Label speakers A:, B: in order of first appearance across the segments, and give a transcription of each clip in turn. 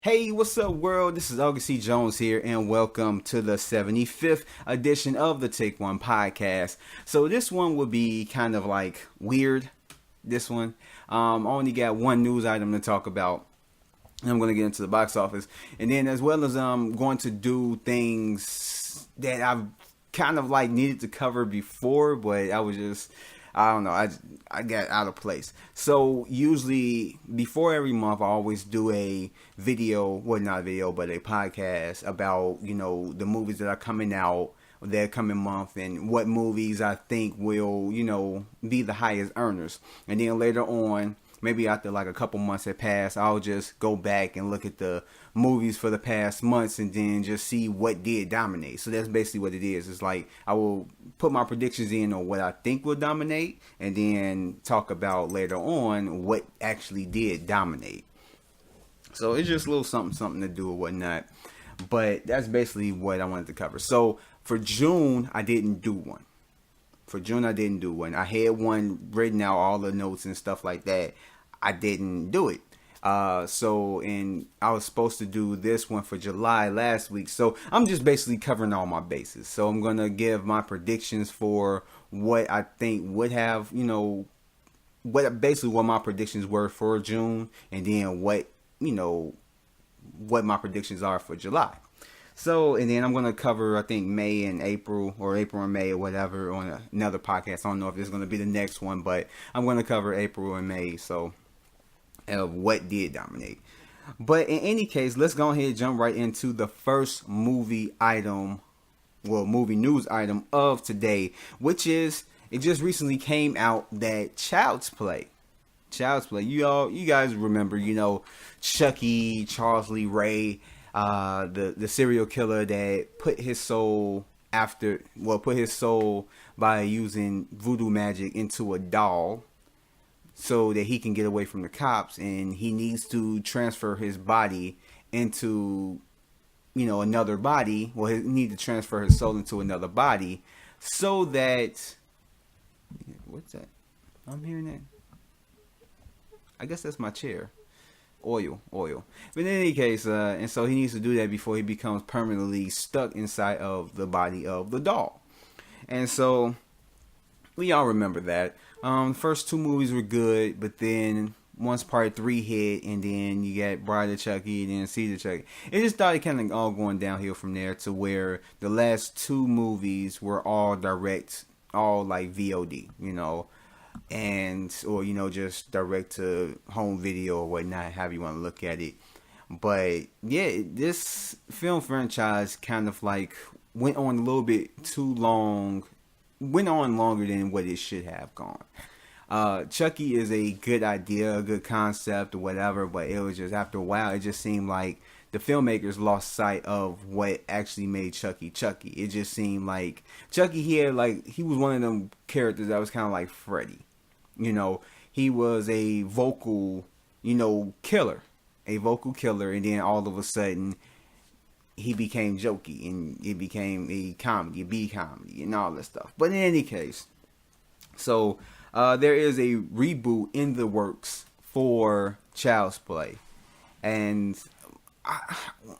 A: Hey, what's up, world? This is August C. Jones here, and welcome to the 75th edition of the Take One podcast. So, this one will be kind of like weird. This one, I only got one news item to talk about. I'm going to get into the box office, and then as well as I'm going to do things that I've kind of like needed to cover before, but I don't know. I got out of place. So usually before every month, I always do a video, well, not a video, but a podcast about the movies that are coming out that coming month and what movies I think will be the highest earners. And then later on, maybe after like a couple months have passed, I'll just go back and look at the movies for the past months and then just see what did dominate. So that's basically what it is. It's like I will put my predictions in on what I think will dominate and then talk about later on what actually did dominate. So it's just a little something to do or whatnot. But that's basically what I wanted to cover. So for June, I didn't do one. I had one written out, all the notes and stuff like that. I didn't do it. And I was supposed to do this one for July last week. So I'm just basically covering all my bases. So I'm going to give my predictions for what I think would have, what my predictions were for June, and then what my predictions are for July. So, and then I'm going to cover, I think, May and April, or April and May or whatever on another podcast. I don't know if it's going to be the next one, but I'm going to cover April and May, so, of what did dominate. But in any case, let's go ahead and jump right into the first movie news item of today, which is, it just recently came out that Child's Play, you guys remember, Chucky, Charles Lee Ray, the serial killer that put his soul by using voodoo magic into a doll so that he can get away from the cops, and he needs to transfer his body into another body. Well, he needs to transfer his soul into another body so that, what's that? I'm hearing that. I guess that's my chair. Oil. But in any case, and so he needs to do that before he becomes permanently stuck inside of the body of the doll. And so we all remember that. The first two movies were good, but then once part 3 hit, and then you got Bride of Chucky, and then Seed of Chucky, it just started kind of all going downhill from there to where the last two movies were all direct, all like VOD, or just direct to home video or whatnot, however you want to look at it. But yeah, this film franchise kind of like went on a little bit too long, went on longer than what it should have gone. Chucky is a good idea, a good concept or whatever, but it was just, after a while, it just seemed like the filmmakers lost sight of what actually made Chucky. It just seemed like Chucky he was one of them characters that was kind of like Freddy. He was a vocal, killer, and then all of a sudden he became jokey, and it became a comedy, a B comedy, and all that stuff. But in any case, so there is a reboot in the works for Child's Play, and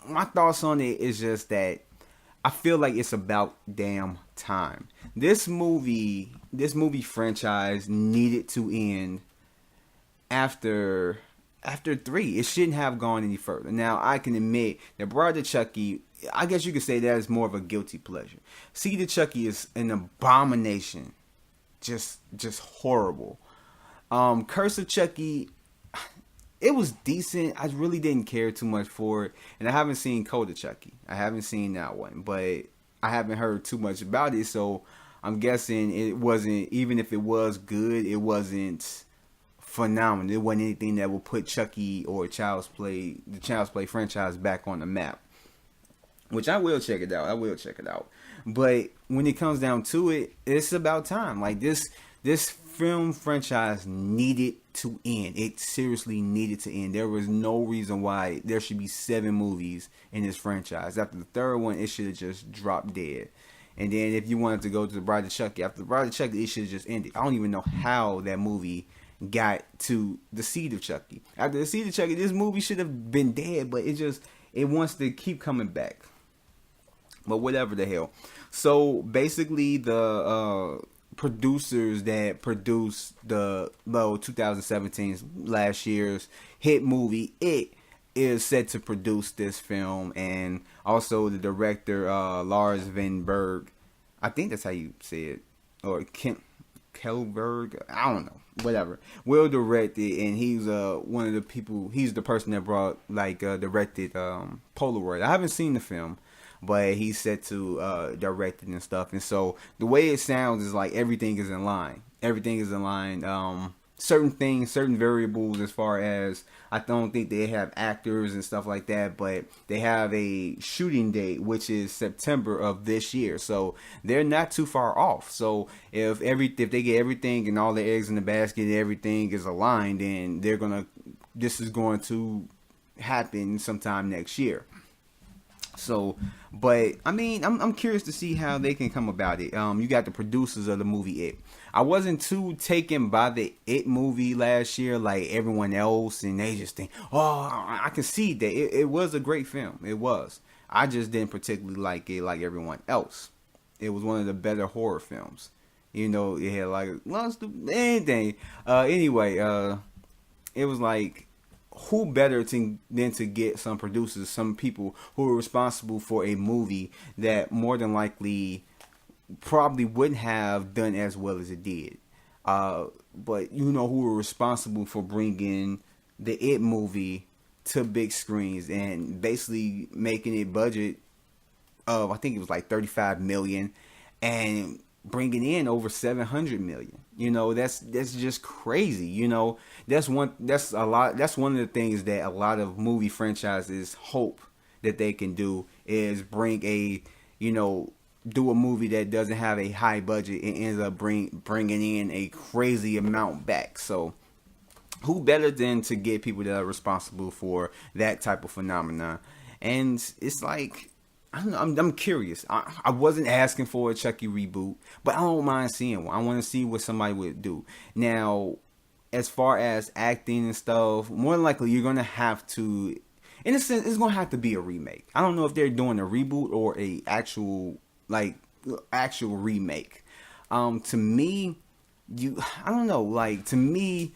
A: my thoughts on it is just that I feel like it's about damn time. This movie franchise needed to end after 3. It shouldn't have gone any further. Now, I can admit that Bride of Chucky, I guess you could say that is more of a guilty pleasure. Seed of Chucky is an abomination. Just horrible. Curse of Chucky, it was decent. I really didn't care too much for it. And I haven't seen Code of Chucky. I haven't seen that one. But I haven't heard too much about it. So I'm guessing it wasn't, even if it was good, it wasn't phenomenal. It wasn't anything that would put Chucky or the Child's Play franchise back on the map. Which I will check it out. But when it comes down to it, it's about time. Like this film franchise needed to end. It seriously needed to end. There was no reason why there should be 7 movies in this franchise. After the third one, it should have just dropped dead. And then if you wanted to go to the Bride of Chucky, after the Bride of Chucky, it should have just ended. I don't even know how that movie got to the seed of Chucky. After the seed of Chucky, this movie should have been dead, but it wants to keep coming back. But whatever the hell. So basically, the producers that produced the 2017's last year's hit movie It is set to produce this film, and also the director Lars Van Berg, I think that's how you say it, or Kelberg, I don't know, whatever, will direct it, and he's one of the people. He's the person that directed Polaroid. I haven't seen the film, but he's set to direct it and stuff. And so the way it sounds is like everything is in line. Everything is in line. Certain things, certain variables, as far as I don't think they have actors and stuff like that, but they have a shooting date, which is September of this year. So they're not too far off. So if they get everything and all the eggs in the basket, and everything is aligned, then this is going to happen sometime next year. So, but I mean, I'm curious to see how they can come about it. You got the producers of the movie It. I wasn't too taken by the It movie last year like everyone else, and they just think, oh, I can see that it was a great film. It was. I just didn't particularly like it like everyone else. It was one of the better horror films. You know, it had like anything. Anyway, it was like, who better than to get some producers, some people who are responsible for a movie that more than likely probably wouldn't have done as well as it did. But you know, who were responsible for bringing the It movie to big screens and basically making it budget of, I think it was like 35 million, and bringing in over 700 million. You know, that's just crazy. You know, that's one of the things that a lot of movie franchises hope that they can do, is bring do a movie that doesn't have a high budget and ends up bringing in a crazy amount back. So who better than to get people that are responsible for that type of phenomenon? And it's like, I don't know, I'm curious. I wasn't asking for a Chucky reboot, but I don't mind seeing one. I want to see what somebody would do. Now, as far as acting and stuff, more than likely you're going to have to, in a sense, it's going to have to be a remake. I don't know if they're doing a reboot or a actual remake. To me, I don't know, like, to me,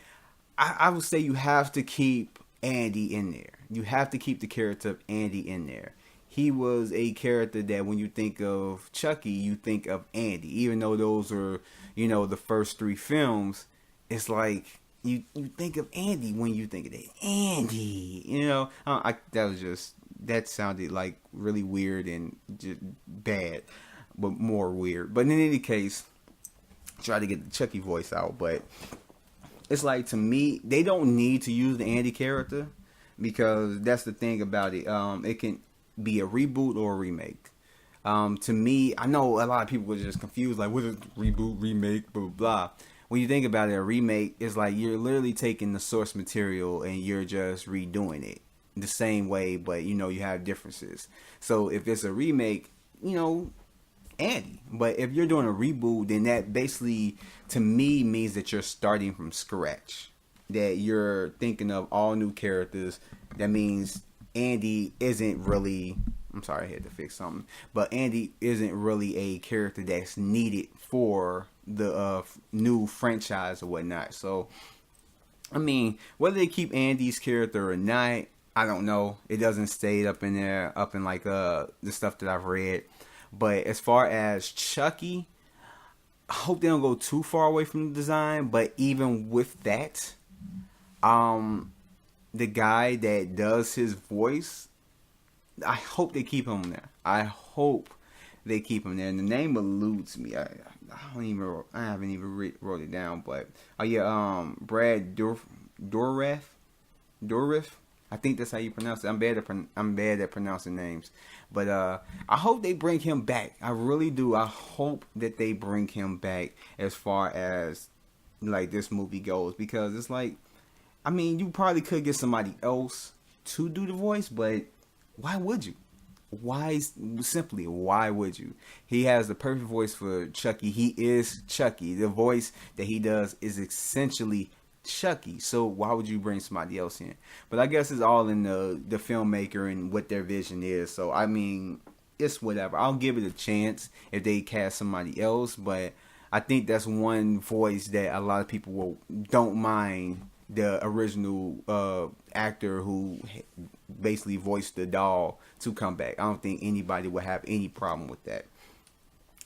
A: I would say you have to keep Andy in there. You have to keep the character of Andy in there. He was a character that when you think of Chucky, you think of Andy. Even though those are, the first 3 films, it's like you think of Andy when you think of that. Andy, that sounded like really weird and just bad, but more weird. But in any case, try to get the Chucky voice out. But it's like, to me, they don't need to use the Andy character, because that's the thing about it. It can be a reboot or a remake. To me, I know a lot of people were just confused, like, what is reboot, remake, blah, blah, blah. When you think about it, a remake is like you're literally taking the source material and you're just redoing it the same way, but you have differences. So if it's a remake, Andy. But if you're doing a reboot, then that basically, to me, means that you're starting from scratch. That you're thinking of all new characters. That means Andy isn't really, I'm sorry, I had to fix something, but Andy isn't really a character that's needed for the new franchise or whatnot. So, I mean, whether they keep Andy's character or not, I don't know. It doesn't stay up in there, up in like the stuff that I've read. But as far as Chucky, I hope they don't go too far away from the design. But even with that, the guy that does his voice, I hope they keep him there. I hope they keep him there. And the name eludes me. I haven't even wrote it down. But Brad Dourif. I think that's how you pronounce it. I'm bad at pronouncing names. But I hope they bring him back. I really do. I hope that they bring him back as far as like this movie goes, because it's like, I mean, you probably could get somebody else to do the voice, but why would you? Why would you? He has the perfect voice for Chucky. He is Chucky. The voice that he does is essentially Chucky. So why would you bring somebody else in? But I guess it's all in the filmmaker and what their vision is. So I mean, it's whatever. I'll give it a chance if they cast somebody else, but I think that's one voice that a lot of people don't mind the original actor who basically voiced the doll to come back. I don't think anybody would have any problem with that.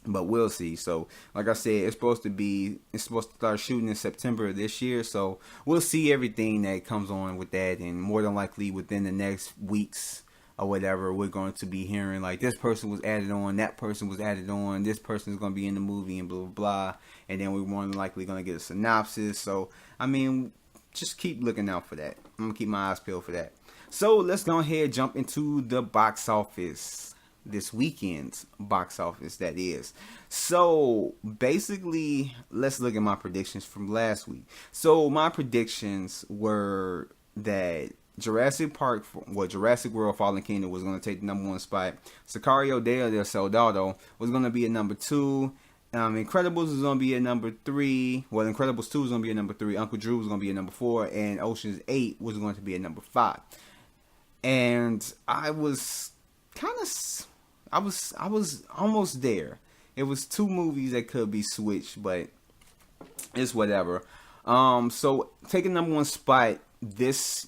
A: But we'll see. So, like I said, it's supposed to start shooting in September of this year. So we'll see everything that comes on with that, and more than likely within the next weeks or whatever, we're going to be hearing like this person was added on, that person was added on, this person is going to be in the movie, and blah blah blah. And then we're more than likely going to get a synopsis. So I mean, just keep looking out for that. I'm gonna keep my eyes peeled for that. So let's go ahead and jump into the box office. This weekend's box office, that is. So basically, let's look at my predictions from last week. So my predictions were that Jurassic World Fallen Kingdom was going to take the number 1 spot. Sicario del Soldado was going to be at number 2. Incredibles was going to be at number 3. Well, Incredibles 2 was going to be at number 3. Uncle Drew was going to be at number 4. And Ocean's 8 was going to be at number 5. And I was almost there. It was 2 movies that could be switched, but it's whatever. So taking number 1 spot this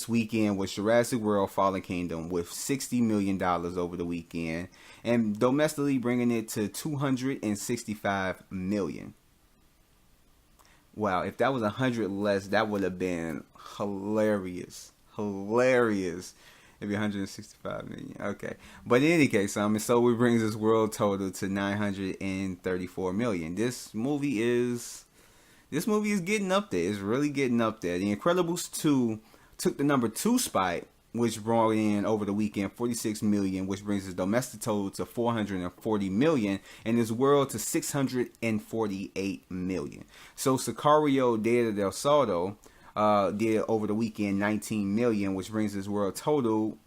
A: weekend was Jurassic World Fallen Kingdom with $60 million over the weekend, and domestically bringing it to $265 million. Wow, if that was 100 less, that would have been hilarious. It'd be 165 million. Okay. But in any case, so it brings this world total to 934 million. This movie is getting up there. It's really getting up there. The Incredibles 2 took the number 2 spot, which brought in over the weekend 46 million, which brings its domestic total to 440 million, and its world to 648 million. So Sicario del Soldado did over the weekend 19 million, which brings his world total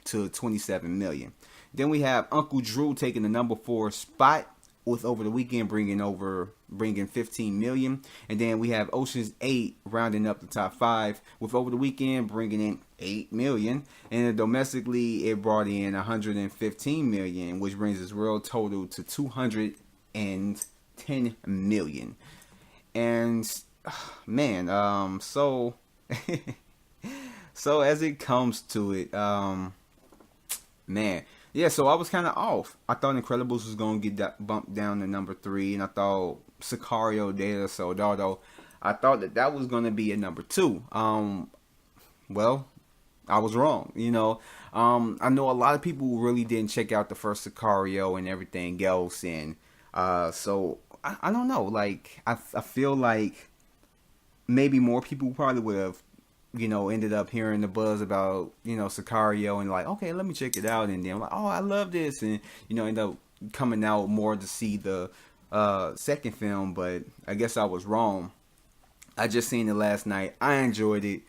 A: to 27 million. Then we have Uncle Drew taking the number 4 spot with over the weekend bringing 15 million. And then we have Ocean's 8 rounding up the top 5 with over the weekend bringing in 8 million. And then domestically it brought in 115 million, which brings its world total to 210 million. And man, so as it comes to it, man, yeah, so I was kind of off. I thought Incredibles was going to get that bumped down to number 3, and I thought Sicario del Soldado, I thought that was going to be at number 2. Well, I was wrong, I know a lot of people really didn't check out the first Sicario and everything else, and so I don't know, like, I feel like maybe more people probably would have, ended up hearing the buzz about, Sicario and like, okay, let me check it out. And then like, oh, I love this. And, end up coming out more to see the second film. But I guess I was wrong. I just seen it last night. I enjoyed it.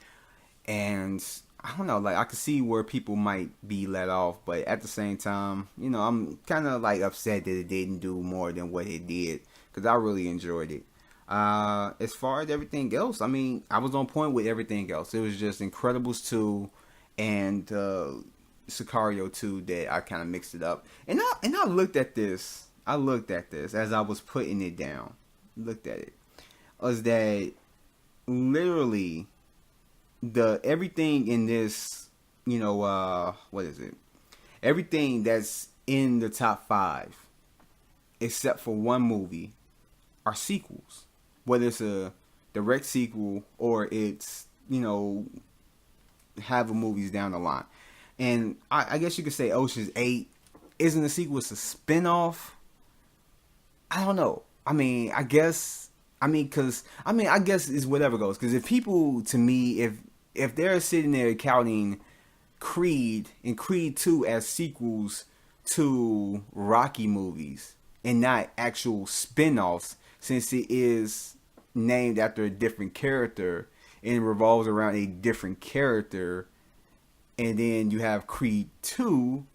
A: And I don't know, like, I could see where people might be let off. But at the same time, I'm kind of like upset that it didn't do more than what it did. Because I really enjoyed it. As far as everything else, I mean, I was on point with everything else. It was just Incredibles 2 and Sicario 2 that I kind of mixed it up. And I looked at this. As I was putting it down. Looked at it. Was that literally everything in this, what is it? Everything that's in the top 5, except for one movie, are sequels. Whether it's a direct sequel or it's, have movies down the line. And I guess you could say Ocean's 8 isn't a sequel, it's a spinoff. I don't know. I guess it's whatever goes. Because if people, to me, if they're sitting there counting Creed and Creed 2 as sequels to Rocky movies and not actual spinoffs, since it is named after a different character and revolves around a different character, and then you have Creed 2,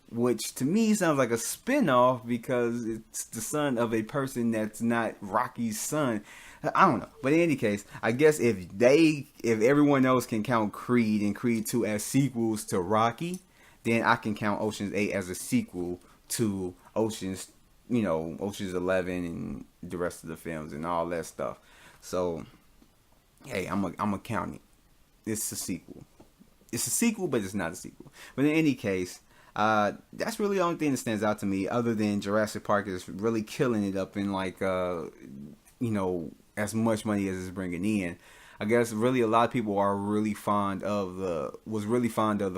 A: which to me sounds like a spinoff because it's the son of a person that's not Rocky's son. I don't know. But in any case, I guess if everyone else can count Creed and Creed 2 as sequels to Rocky, then I can count Ocean's 8 as a sequel to Ocean's 11 and the rest of the films and all that stuff. So, hey, I'm a count it. It's a sequel. It's a sequel, but it's not a sequel. But in any case, that's really the only thing that stands out to me, other than Jurassic Park is really killing it up in as much money as it's bringing in. I guess really a lot of people are really fond of the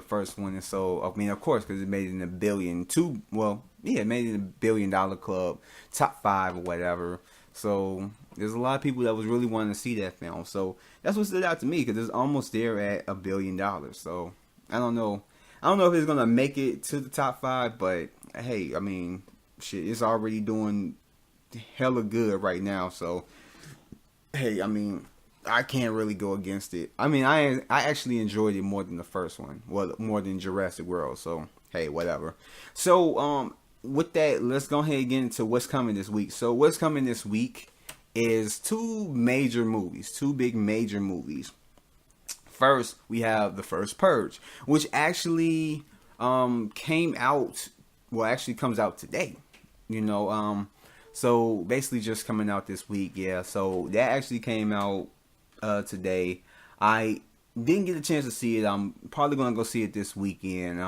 A: first one, and so I mean, of course, because it made it in a billion, it made it in $1 billion club, top 5 or whatever. So there's a lot of people that was really wanting to see that film. So that's what stood out to me, because it's almost there at $1 billion. So I don't know if it's gonna make it to the top 5, but hey, I mean, shit, it's already doing hella good right now. So hey, I mean, I can't really go against it. I mean, I actually enjoyed it more than the first one. Well, more than Jurassic World. So, hey, whatever. So, with that, let's go ahead and get into what's coming this week. So, what's coming this week is two big major movies. First, we have The First Purge, which actually comes out today. So basically just coming out this week, yeah. So that actually came out today. I didn't get a chance to see it. I'm probably going to go see it this weekend.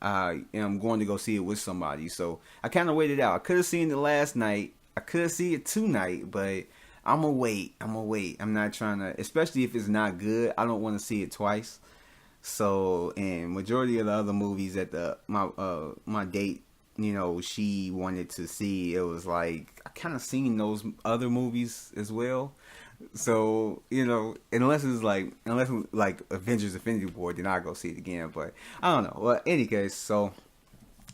A: I am going to go see it with somebody. So I kind of waited out. I could have seen it last night. I could see it tonight, but I'm going to wait. I'm not trying to, especially if it's not good. I don't want to see it twice. So, and majority of the other movies that my date, she wanted to see, it was like I kind of seen those other movies as well. So, unless it's like Avengers Infinity War, then I'll go see it again. But I don't know. Well, any case, so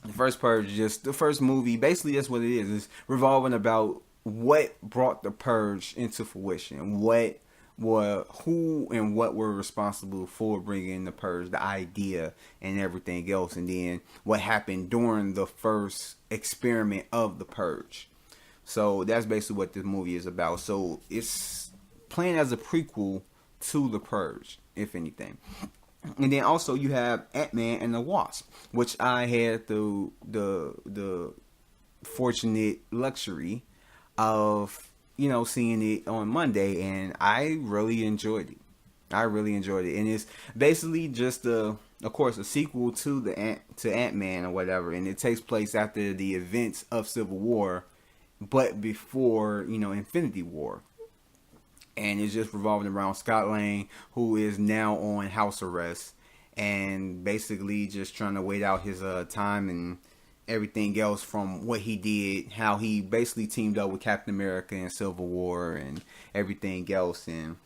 A: The First Purge, just the first movie, basically that's what it is. It's revolving about what brought the purge into fruition, who and what were responsible for bringing the purge, the idea and everything else, and then what happened during the first experiment of the purge. So that's basically what this movie is about. So it's playing as a prequel to the purge, if anything. And then also you have Ant-Man and the Wasp, which I had the fortunate luxury of seeing it on Monday, and I really enjoyed it. And it's basically just of course, a sequel to Ant-Man or whatever, and it takes place after the events of Civil War, but before Infinity War. And it's just revolving around Scott Lang, who is now on house arrest, and basically just trying to wait out his time and everything else from what he did, how he basically teamed up with Captain America in Civil War and everything else, and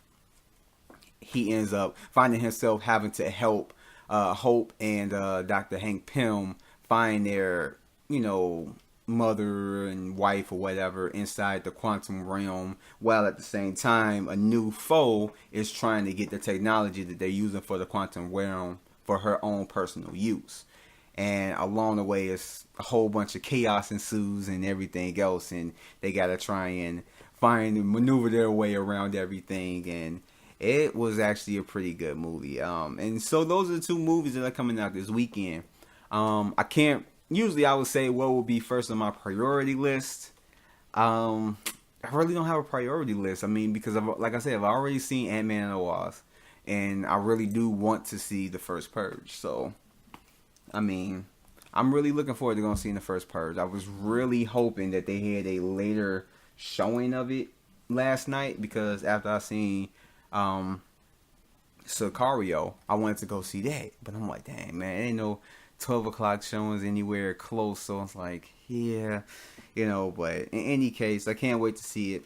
A: he ends up finding himself having to help Hope and Dr. Hank Pym find their mother and wife or whatever inside the quantum realm, while at the same time a new foe is trying to get the technology that they're using for the quantum realm for her own personal use. And along the way, it's a whole bunch of chaos ensues and everything else, and they gotta try and find and maneuver their way around everything. And it was actually a pretty good movie. And so those are the two movies that are coming out this weekend. Usually I would say what would be first on my priority list. I really don't have a priority list. I mean, because like I said, I've already seen Ant-Man and the Wasp, and I really do want to see The First Purge. So, I mean, I'm really looking forward to going to see The First Purge. I was really hoping that they had a later showing of it last night, because after I seen Sicario, I wanted to go see that. But I'm like, dang, man, ain't no 12 o'clock showings anywhere close. So it's like, yeah, but in any case, I can't wait to see it.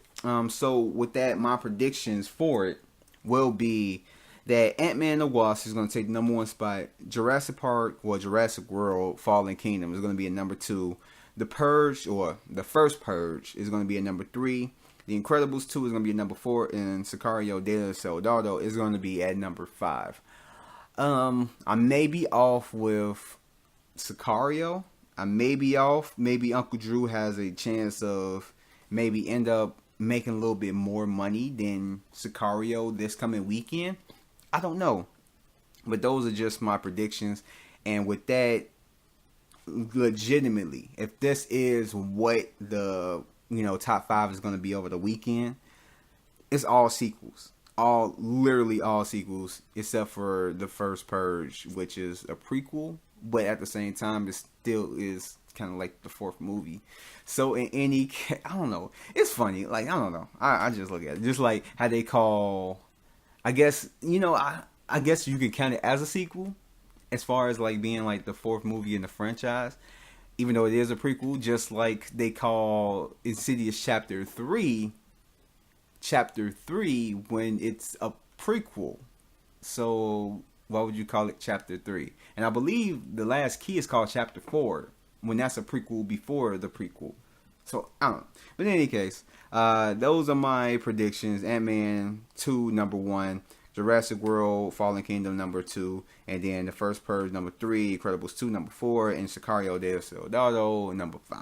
A: So with that, my predictions for it will be that Ant-Man and the Wasp is going to take the number 1 spot. Jurassic World Fallen Kingdom is going to be at number 2. The Purge, or The First Purge, is going to be at number 3. The Incredibles 2 is going to be at number 4. And Sicario De La Soldado is going to be at number 5. I may be off with Sicario. I may be off. Maybe Uncle Drew has a chance of maybe end up making a little bit more money than Sicario this coming weekend. I don't know. But those are just my predictions. And with that, legitimately, if this is what the top 5 is going to be over the weekend, it's all sequels. Literally all sequels, except for the first Purge, which is a prequel. But at the same time, it still is kind of like the 4th movie. So in any case, I don't know. It's funny. Like, I don't know. I just look at it. Just like how they call, I guess, I guess you could count it as a sequel, as far as like being like the 4th movie in the franchise, even though it is a prequel. Just like they call Insidious Chapter 3 when it's a prequel. So why would you call it Chapter 3? And I believe The Last Key is called Chapter 4 when that's a prequel before the prequel. So I don't know. But in any case, those are my predictions. Ant-Man 2 number 1, Jurassic World Fallen Kingdom number 2, and then The First Purge number 3, Incredibles 2 number 4, and Sicario de Soldado number 5.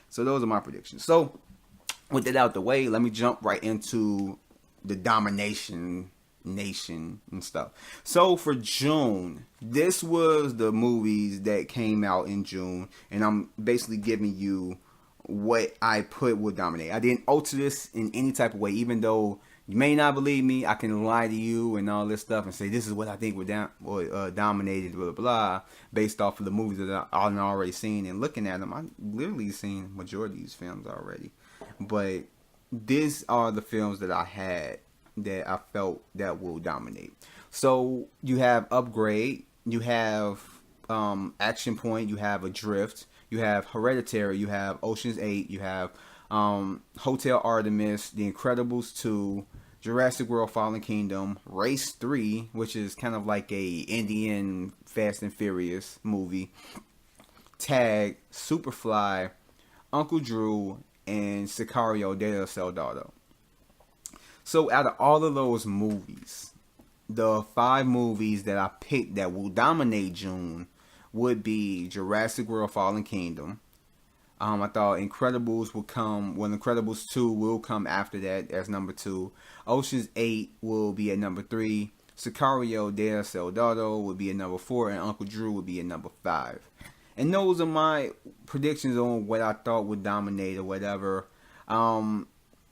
A: So those are my predictions. So with that out the way, let me jump right into the Domination Nation and stuff. So for June, this was the movies that came out in June, and I'm basically giving you what I put would dominate. I didn't alter this in any type of way, even though you may not believe me. I can lie to you and all this stuff and say this is what I think would dominated, blah, blah, blah, based off of the movies that I've already seen. And looking at them, I've literally seen majority of these films already. But these are the films that I had that I felt that will dominate. So you have Upgrade, you have Action Point, you have Adrift, you have Hereditary, you have Ocean's 8, you have Hotel Artemis, The Incredibles 2, Jurassic World Fallen Kingdom, Race 3, which is kind of like a Indian Fast and Furious movie, Tag, Superfly, Uncle Drew, and Sicario de Soldado. So out of all of those movies, the 5 movies that I picked that will dominate June would be Jurassic World Fallen Kingdom. I thought Incredibles would come, Incredibles 2 will come after that as number 2. Ocean's 8 will be at number 3. Sicario de Soldado would be at number 4. And Uncle Drew would be at number 5. And those are my predictions on what I thought would dominate or whatever.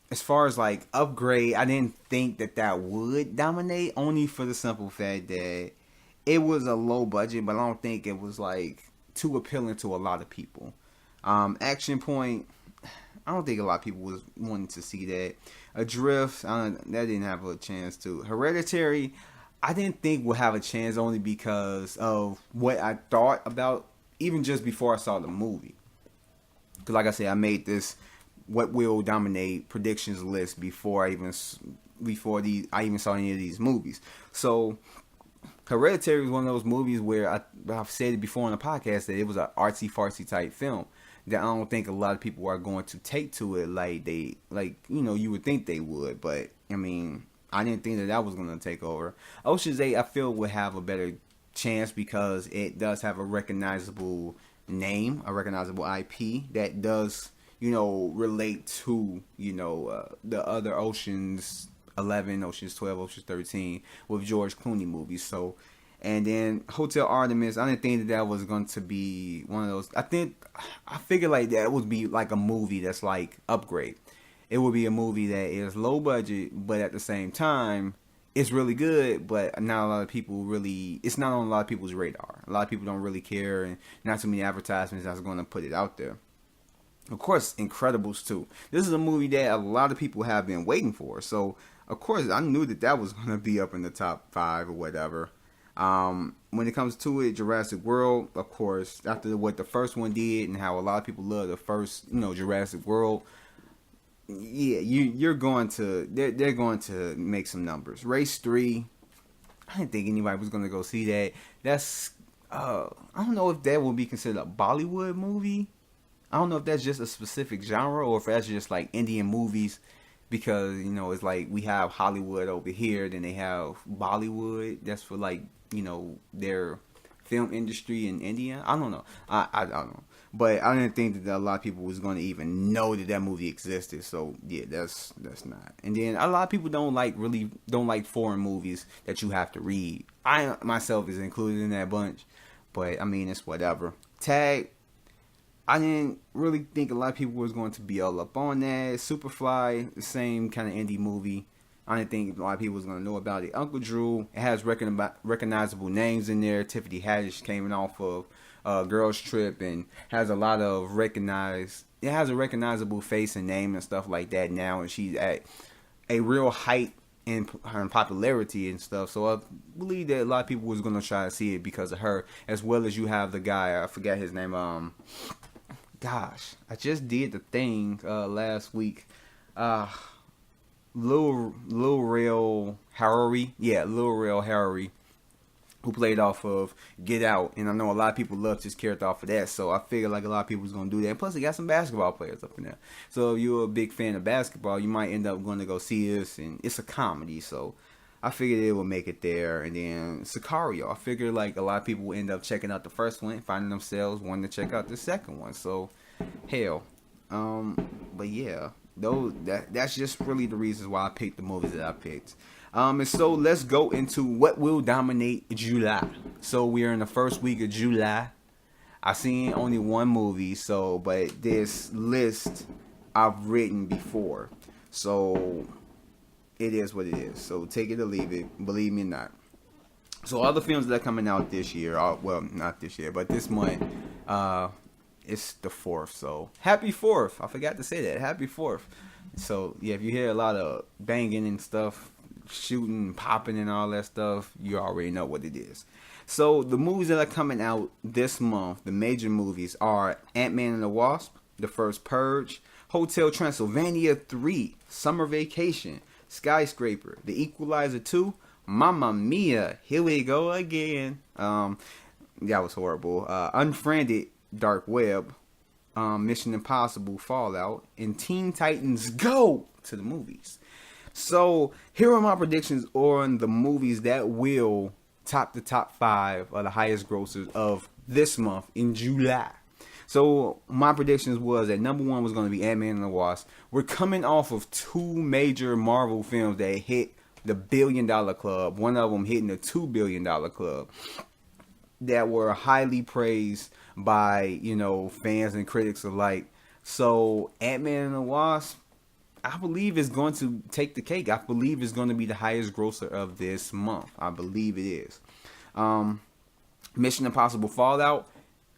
A: As far as like Upgrade, I didn't think that would dominate, only for the simple fact that it was a low budget, but I don't think it was like too appealing to a lot of people. Action Point, I don't think a lot of people was wanting to see that. Adrift, that didn't have a chance to. Hereditary, I didn't think would have a chance, only because of what I thought about even just before I saw the movie. Because like I said, I made this what will dominate predictions list before I even saw any of these movies. So Hereditary was one of those movies where I've said it before on the podcast that it was an artsy fartsy type film that I don't think a lot of people are going to take to it like you would think they would. But I mean, I didn't think that was going to take over. Ocean's 8 I feel would have a better chance because it does have a recognizable name, a recognizable IP that does relate to the other Oceans 11, Oceans 12, Oceans 13 with George Clooney movies. So, and then Hotel Artemis, I didn't think that was going to be one of those. I figured like that would be like a movie that's like Upgrade. It would be a movie that is low budget, but at the same time, it's really good, but not a lot of people really, it's not on a lot of people's radar. A lot of people don't really care, and not too many advertisements that's going to put it out there. Of course, Incredibles 2. This is a movie that a lot of people have been waiting for. So, of course, I knew that was going to be up in the top 5 or whatever. When it comes to it, Jurassic World, of course, after what the first one did and how a lot of people love the first, Jurassic World, yeah, they're going to make some numbers. Race 3, I didn't think anybody was going to go see that. That's, I don't know if that would be considered a Bollywood movie. I don't know if that's just a specific genre or if that's just like Indian movies, because it's like we have Hollywood over here, then they have Bollywood. That's for like their film industry in India. I don't know. I don't know. But I didn't think that a lot of people was going to even know that that movie existed. So yeah, that's not. And then a lot of people don't like foreign movies that you have to read. I myself is included in that bunch. But I mean, it's whatever. Tag. I didn't really think a lot of people was going to be all up on that. Superfly, the same kind of indie movie. I didn't think a lot of people was going to know about it. Uncle Drew, it has recognizable names in there. Tiffany Haddish came off of Girls Trip and has a lot of it has a recognizable face and name and stuff like that now. And she's at a real height in popularity and stuff. So I believe that a lot of people was going to try to see it because of her. As well as you have the guy, I forget his name, gosh, I just did the thing last week. Lil Rel Howery. Yeah, Lil Rel Howery, who played off of Get Out. And I know a lot of people loved his character off of that. So I figured like a lot of people was going to do that. And plus, they got some basketball players up in there. So if you're a big fan of basketball, you might end up going to go see this. And it's a comedy. So I figured it would make it there. And then Sicario. I figured like a lot of people will end up checking out the first one, finding themselves wanting to check out the second one. So hell, but yeah, that's just really the reasons why I picked the movies that I picked. And so let's go into what will dominate July. So we're in the first week of July. I've seen only one movie, but this list I've written before, so it is what it is. So take it or leave it. Believe me or not. So all the films that are coming out this year, well, not this year, but this month, it's the 4th, so happy 4th. I forgot to say that. Happy 4th. So, yeah, if you hear a lot of banging and stuff, shooting, popping and all that stuff, you already know what it is. So, the movies that are coming out this month, the major movies, are Ant-Man and the Wasp, The First Purge, Hotel Transylvania 3, Summer Vacation, Skyscraper, The Equalizer 2, Mamma Mia, here we go again. That was horrible. Unfriended, Dark Web, Mission Impossible Fallout, and Teen Titans Go to the movies. So here are my predictions on the movies that will top the top 5 of the highest grossers of this month in July. So my predictions was that number 1 was going to be Ant-Man and the Wasp. We're coming off of 2 major Marvel films that hit the $1 billion club. One of them hitting the $2 billion club. That were highly praised by, fans and critics alike. So Ant-Man and the Wasp, I believe is going to take the cake. I believe it's going to be the highest grosser of this month. I believe it is. Mission Impossible Fallout,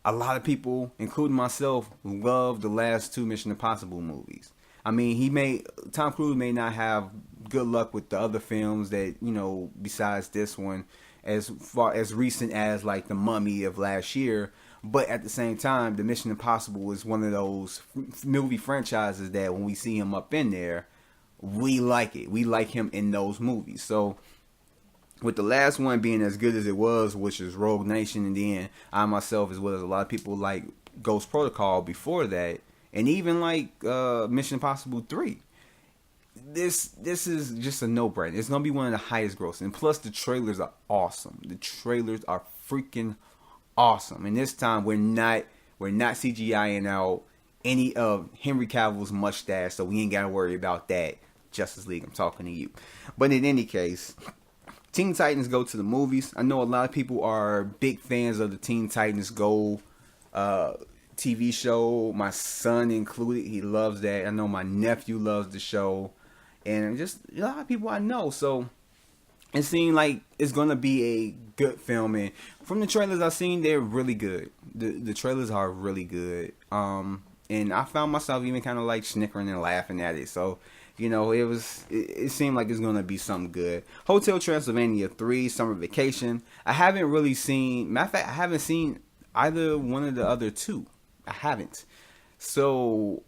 A: a lot of people, including myself, love the last 2 Mission Impossible movies. I mean, Tom Cruise may not have good luck with the other films that, besides this one, as far as recent as like The Mummy of last year, but at the same time, the Mission Impossible is one of those movie franchises that when we see him up in there, we like it. We like him in those movies. So with the last one being as good as it was, which is Rogue Nation, and then I myself, as well as a lot of people, like Ghost Protocol before that, and even like Mission Impossible 3. This is just a no-brainer. It's gonna be one of the highest grossing, and plus the trailers are awesome. The trailers are freaking awesome, and this time we're not CGIing out any of Henry Cavill's mustache, so we ain't gotta worry about that. Justice League, I'm talking to you. But in any case, Teen Titans Go to the movies. I know a lot of people are big fans of the Teen Titans Go TV show. My son included, he loves that. I know my nephew loves the show. And just a lot of people I know. So it seemed like it's going to be a good film. And from the trailers I've seen, they're really good. The trailers are really good. And I found myself even kind of like snickering and laughing at it. So, it seemed like it's going to be something good. Hotel Transylvania 3, Summer Vacation. I haven't really seen, matter of fact, I haven't seen either one of the other 2. I haven't. So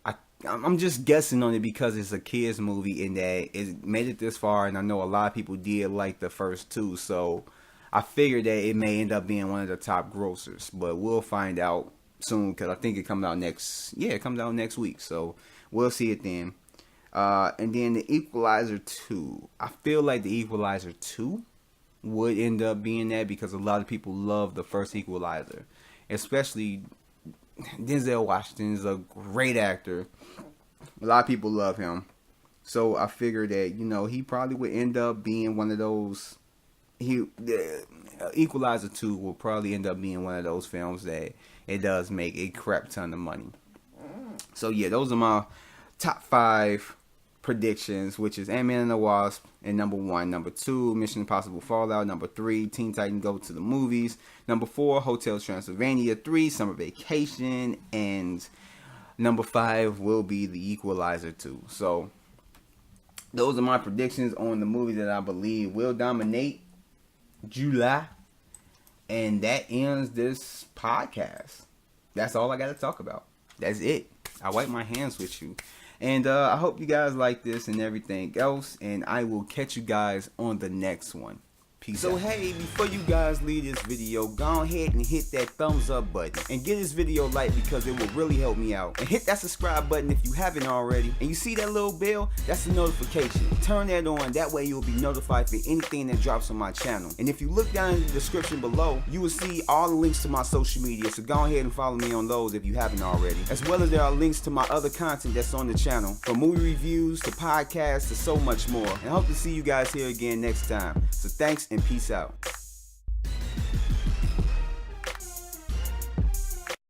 A: I'm just guessing on it because it's a kids movie and that it made it this far, and I know a lot of people did like the first 2, so I figured that it may end up being one of the top grossers, but we'll find out soon because I think it comes out next week, so we'll see it then. And then The Equalizer 2. I feel like The Equalizer 2 would end up being that, because a lot of people love the first Equalizer, especially Denzel Washington is a great actor. A lot of people love him. So I figured that, you know, he probably would end up being one of those. Equalizer 2 will probably end up being one of those films that it does make a crap ton of money. So yeah, those are my top 5 predictions, which is Ant-Man and the Wasp in number 1. Number 2, Mission Impossible Fallout. Number 3, Teen Titan Go to the Movies. Number 4, Hotel Transylvania. 3, Summer Vacation. And number 5 will be The Equalizer 2. So those are my predictions on the movies that I believe will dominate July. And that ends this podcast. That's all I got to talk about. That's it. I wipe my hands with you. And I hope you guys like this and everything else. And I will catch you guys on the next one. Peace out. So hey, before you guys leave this video, go ahead and hit that thumbs up button and give this video a like, because it will really help me out. And hit that subscribe button if you haven't already. And you see that little bell? That's the notification. Turn that on. That way you'll be notified for anything that drops on my channel. And if you look down in the description below, you will see all the links to my social media. So go ahead and follow me on those if you haven't already. As well as there are links to my other content that's on the channel, from movie reviews to podcasts to so much more. And I hope to see you guys here again next time. So thanks and peace out.